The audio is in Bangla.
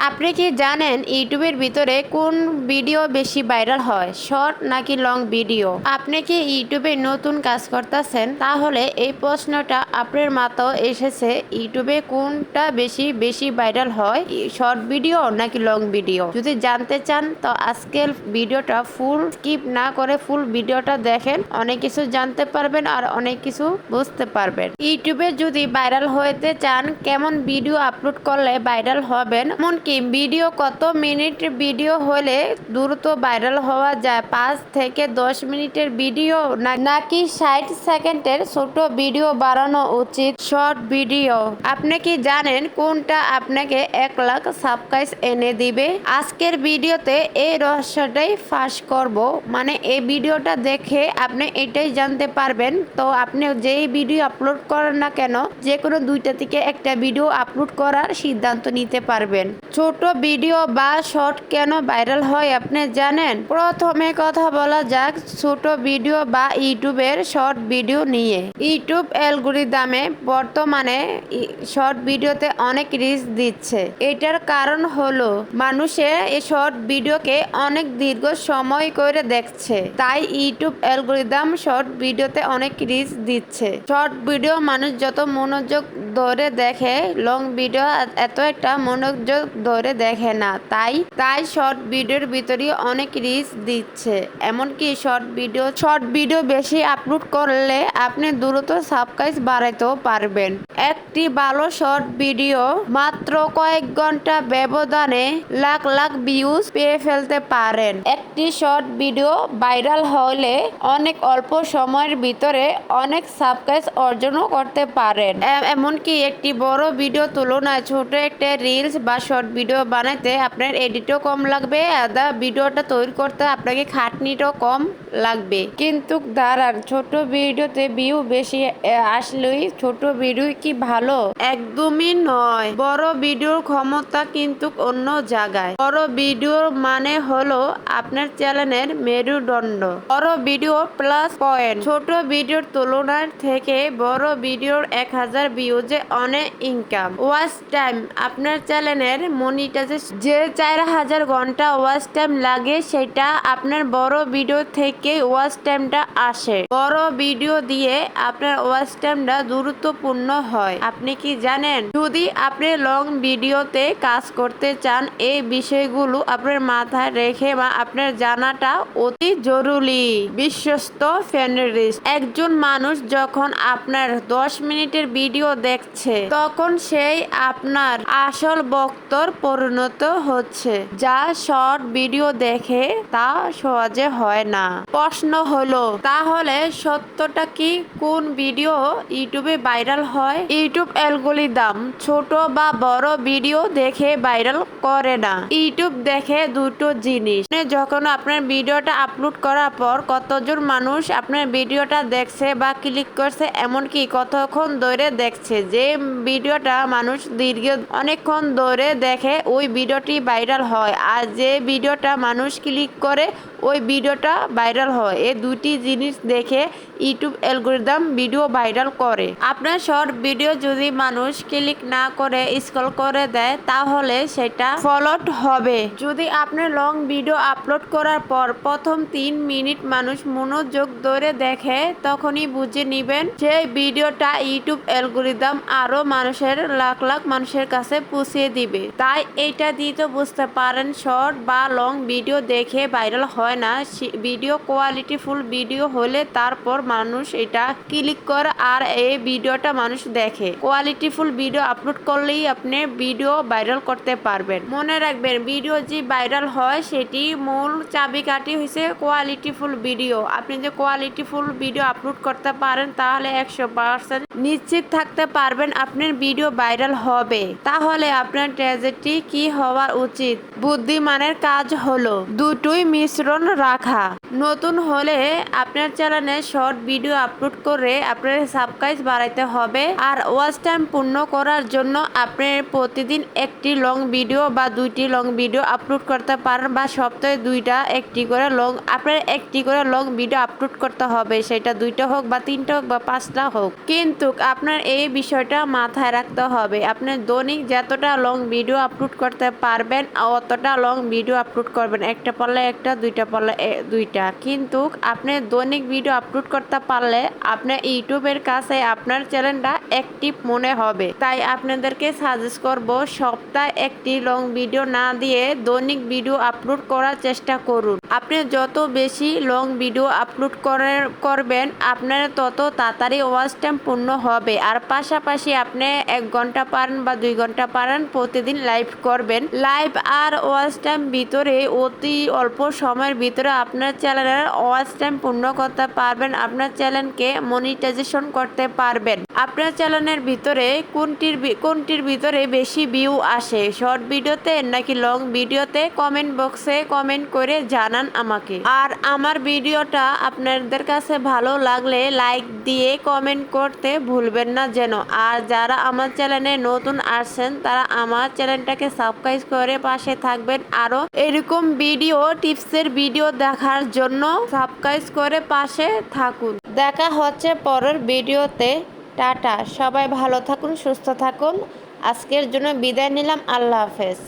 আপনি কি জানেন ইউটিউবের ভিতরে কোন ভিডিও বেশি ভাইরাল হয়, শর্ট নাকি লং ভিডিও? আপনি কি ইউটিউবে নতুন কাজ করতেছেন? তাহলে এই প্রশ্নটা আপনার মাথায় এসেছে, ইউটিউবে কোনটা বেশি বেশি ভাইরাল হয়, শর্ট ভিডিও নাকি লং ভিডিও? যদি জানতে চান তো আজকের ভিডিওটা ফুল স্কিপ না করে ফুল ভিডিওটা দেখেন, অনেক কিছু জানতে পারবেন আর অনেক কিছু বুঝতে পারবেন। ইউটিউবে যদি ভাইরাল হতে চান, কেমন ভিডিও আপলোড করলে ভাইরাল হবেন, এমনকি ভিডিও কত মিনিট ভিডিও হলে দ্রুত ভাইরাল হওয়া যায়, 5 থেকে 10 মিনিটের ভিডিও নাকি 60 সেকেন্ডের ছোট ভিডিও বানানো উচিত, শর্ট ভিডিও? আপনি কি জানেন কোনটা আপনাকে 1 লাখ সাবস্ক্রাইব এনে দিবে? আজকের ভিডিওতে এই রহস্যটাই ফাঁস করব, মানে এই ভিডিওটা দেখে আপনি এটাই জানতে পারবেন। তো আপনি যেই ভিডিও আপলোড করেন না কেন, যে কোনো দুইটা থেকে একটা ভিডিও আপলোড করার সিদ্ধান্ত নিতে পারবেন। ছোট ভিডিও বা শর্ট কেন ভাইরাল হয় আপনি জানেন? প্রথমে কথা বলা যাক ছোট ভিডিও বা ইউটিউবের শর্ট ভিডিও নিয়ে। ইউটিউব অ্যালগরিদমে বর্তমানে শর্ট ভিডিওতে অনেক রিচ দিচ্ছে। এটার কারণ হলো মানুষে এই শর্ট ভিডিওকে অনেক দীর্ঘ সময় করে দেখছে, তাই ইউটিউব অ্যালগরিদম শর্ট ভিডিওতে অনেক রিচ দিচ্ছে। শর্ট ভিডিও মানুষ যত মনোযোগ ধরে দেখে, লং ভিডিও এত একটা মনোযোগ ধরে দেখে না, তাই শর্ট ভিডিওর ভিতরে অনেক রিচ দিচ্ছে। এমনকি শর্ট ভিডিও বেশি আপলোড করলে আপনি দ্রুত সাবস্ক্রাইব বাড়াইতেও পারবেন। একটি ভালো শর্ট ভিডিও মাত্র কয়েক ঘন্টা ব্যবধানে লাখ লাখ ভিউজ পেয়ে ফেলতে পারেন। একটি শর্ট ভিডিও ভাইরাল হলে অনেক অল্প সময়ের ভিতরে অনেক সাবস্ক্রাইব অর্জনও করতে পারেন। এমনকি একটি বড় ভিডিও তুলনায় ছোট একটা রিলস বা শর্ট ভিডিও বানাইতে আপনার এডিটও কম লাগবে, ভিডিওটা তৈরি করতে আপনাকে খাটনিটাও কম লাগবে। কিন্তু দাঁড়ান, ছোট ভিডিওতে ভিউ বেশি আসলেই ছোট ভিডিও কি ভালো? একদমই নয়। বড় ভিডিওর ক্ষমতা কিন্তু অন্য জায়গায়। বড় ভিডিওর মানে হলো আপনার চ্যানেলের মেরুদণ্ড। বড় ভিডিও প্লাস পয়েন্ট। ছোট ভিডিওর তুলনার থেকে বড় ভিডিওর 1000 ভিউজে অনেক ইনকাম। Watch time. আপনার চ্যানেলের মনিটাইজেশন যে 4000 ঘন্টা ওয়াচ টাইম লাগে, সেটা আপনার বড় ভিডিও থেকে ওয়াচ টাইমটা আসে। বড় ভিডিও দিয়ে আপনার ওয়াচ টাইমটা গুরুত্বপূর্ণ হয়। আপনি কি জানেন? যদি আপনি লং ভিডিওতে কাজ করতে চান, এই বিষয়গুলো আপনার মাথায় রেখে বা আপনার জানাটা অতি জরুরি। বিশ্বস্ত ফ্যানরিস্ট। একজন মানুষ যখন আপনার 10 মিনিটের ভিডিও দেখছে, তখন সেই আপনার আসল ভক্তর পরিণত হচ্ছে, যা শর্ট ভিডিও দেখে তা সহজে হয় না। প্রশ্ন হলো তাহলে সত্যটা কি? কোন ভিডিও ইউটিউবে ভাইরাল হয়? ইউটিউব অ্যালগরিদম ছোট বা বড় ভিডিও দেখে ভাইরাল করে না। ইউটিউব দেখে দুটো জিনিস। যখন আপনার ভিডিওটা আপলোড করার পর কতজন মানুষ আপনার ভিডিওটা দেখছে বা ক্লিক করছে, এমনকি কতক্ষণ ধরে দেখছে। যে ভিডিওটা মানুষ অনেকক্ষণ ধরে দেখে, ওই ভিডিওটি ভাইরাল হয়। আর যে ভিডিওটা মানুষ ক্লিক করে, ওই ভিডিওটা ভাইরাল হয়। এই দুটি জিনিস দেখে ইউটিউব অ্যালগরিদম ভিডিও ভাইরাল করে। আপনার শর্ট ভিডিও যদি মানুষ ক্লিক না করে স্ক্রল করে দেয়, তাহলে সেটা ফলোড হবে। যদি আপনি লং ভিডিও আপলোড করার পর প্রথম 3 মিনিট মানুষ মনোযোগ ধরে দেখে, তখনই বুঝে নিবেন সেই ভিডিওটা ইউটিউব অ্যালগরিদম আরো লাখ লাখ মানুষের কাছে পৌঁছে দিবে। তাই এইটা দিয়ে তো বুঝতে পারেন শর্ট বা লং ভিডিও দেখে ভাইরাল হয় না। ভিডিও কোয়ালিটিফুল ভিডিও হলে তারপর মানুষ এটা ক্লিক করে আর এই ভিডিওটা মানুষ দেখে। কোয়ালিটিফুল ভিডিও আপলোড করলেই আপনি ভিডিও ভাইরাল করতে পারবেন। মনে রাখবেন, ভিডিও যে ভাইরাল হয় সেটি মূল চাবিকাঠি হয়েছে কোয়ালিটিফুল ভিডিও। আপনি যে কোয়ালিটিফুল ভিডিও আপলোড করতে পারেন, তাহলে 100% নিশ্চিত থাকতে পারবেন আপনার ভিডিও ভাইরাল হবে। তাহলে আপনার ট্র্যাজেডি কি হওয়া উচিত? বুদ্ধিমানের কাজ হলো দুটোই মিশ্রণ রাখা। নতুন হলে আপনার চ্যানেলে শর্ট ভিডিও আপলোড করে আপনার সাবস্ক্রাইব বাড়াইতে হবে। আর ওয়াচ টাইম পূর্ণ করার জন্য আপনি প্রতিদিন একটি লং ভিডিও বা 2টি লং ভিডিও আপলোড করতে পারেন, বা সপ্তাহে 2টা একটি করে লং ভিডিও আপলোড করতে হবে। সেটা 2টা হোক বা 3টা হোক বা 5টা হোক, কিন্তু আপনার এই বিষয়টা মাথায় রাখতে হবে। আপনি দৈনিক যতটা লং ভিডিও আপলোড করতে পারবেন অতটা লং ভিডিও আপলোড করবেন। একটা পারলে একটা, 2টা পারলে 2টা। কিন্তু আপনি দৈনিক ভিডিও আপলোড করতে পারলে আপনার ইউটিউবের কাছে আপনার চ্যানেলটা অ্যাক্টিভ মনে হবে। তাই আপনাদেরকে সাজেস্ট করব সপ্তাহে একটি লং ভিডিও না দিয়ে দৈনিক ভিডিও আপলোড করার চেষ্টা করুন। আপনি যত বেশি লং ভিডিও আপলোড করবেন আপনার তত তাড়াতাড়ি ওয়াচ টাইম পূর্ণ হবে। আর পাশাপাশি আপনি 1 ঘন্টা পারেন বা 2 ঘন্টা পারেন প্রতিদিন লাইভ করবেন। লাইভ আর ওয়াচ টাইম ভিতরে অতি অল্প সময়ের ভিতরে আপনার চ্যানেলের ওয়াচ টাইম পূর্ণ করতে পারবেন। আপনার চ্যানেলকে মনিটাইজেশন করতে পারবেন। আপনার চ্যানেলের ভিতরে কোনটির ভিতরে বেশি ভিউ আসে, শর্ট ভিডিওতে নাকি লং ভিডিওতে? কমেন্ট বক্সে কমেন্ট করে জানান আমাকে। আর আমার ভিডিওটা আপনাদের কাছে ভালো লাগলে লাইক দিয়ে কমেন্ট করতে ভুলবেন না যেন। আর যারা আমার চ্যানেলে নতুন আসছেন তারা আমার চ্যানেলটাকে সাবস্ক্রাইব করে পাশে থাকবেন। আরও এরকম ভিডিও টিপসের ভিডিও দেখার জন্য সাবস্ক্রাইব করে পাশে থাকুন। দেখা হচ্ছে পরের ভিডিওতে। টাটা, সবাই ভালো থাকুন, সুস্থ থাকুন। আজকের জন্য বিদায় নিলাম। আল্লাহ হাফেজ।